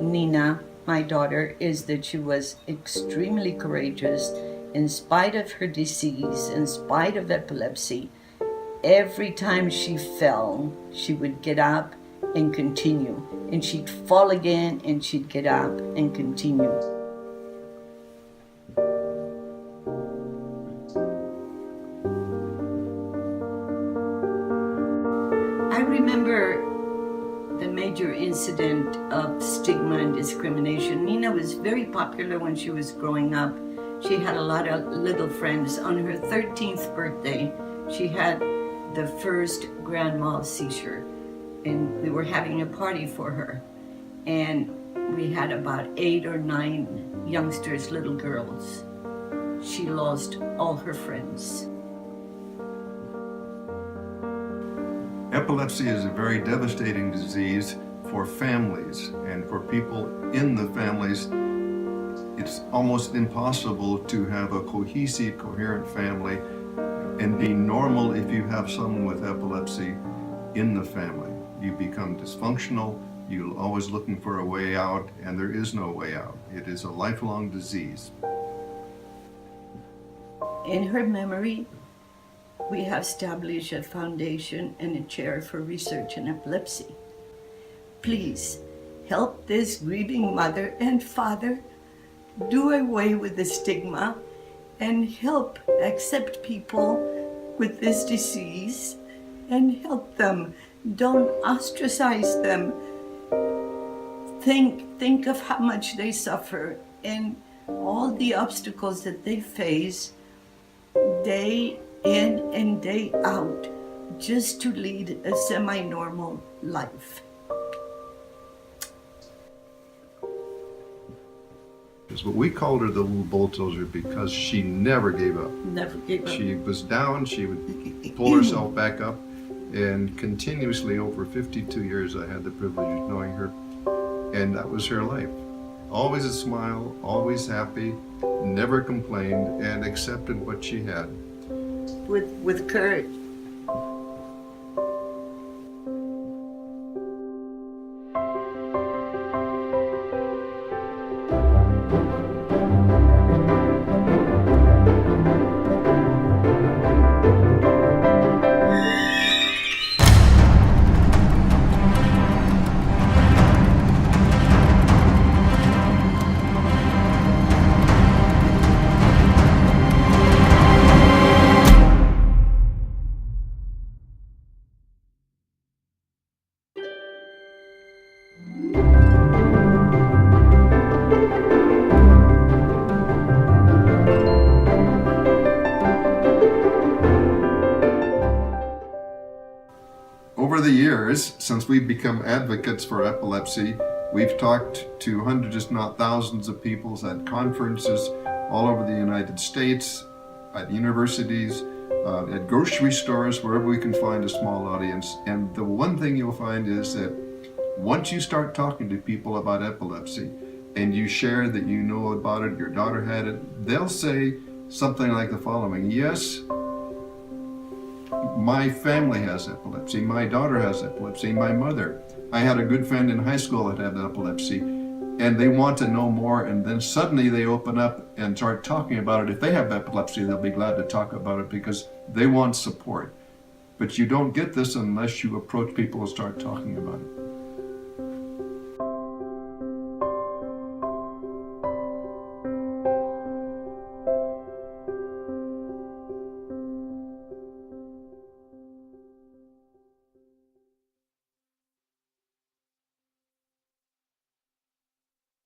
Nina, my daughter, is that she was extremely courageous in spite of her disease, in spite of epilepsy. Every time she fell, she would get up and continue. And she'd fall again and she'd get up and continue. I remember the major incident of stigma and discrimination. Nina was very popular when she was growing up. She had a lot of little friends. On her 13th birthday, she had the first grand mal seizure, and we were having a party for her. And we had about 8 or 9 youngsters, little girls. She lost all her friends. Epilepsy is a very devastating disease for families, and for people in the families, it's almost impossible to have a cohesive, coherent family and be normal if you have someone with epilepsy in the family. You become dysfunctional, you're always looking for a way out, and there is no way out. It is a lifelong disease. In her memory, we have established a foundation and a chair for research in epilepsy. Please help this grieving mother and father do away with the stigma and help accept people with this disease and help them. Don't ostracize them. Think of how much they suffer and all the obstacles that they face day in and day out just to lead a semi-normal life. But we called her the Little Bulldozer because she never gave up. Never gave up. She was down, she would pull herself back up, and continuously over 52 years I had the privilege of knowing her, and that was her life. Always a smile, always happy, never complained, and accepted what she had. With courage. Over the years, since we've become advocates for epilepsy, we've talked to hundreds, if not thousands of people at conferences all over the United States, at universities, at grocery stores, wherever we can find a small audience. And the one thing you'll find is that once you start talking to people about epilepsy and you share that you know about it, your daughter had it, they'll say something like the following: yes, my family has epilepsy, my daughter has epilepsy, my mother. I had a good friend in high school that had epilepsy, and they want to know more, and then suddenly they open up and start talking about it. If they have epilepsy, they'll be glad to talk about it because they want support. But you don't get this unless you approach people and start talking about it.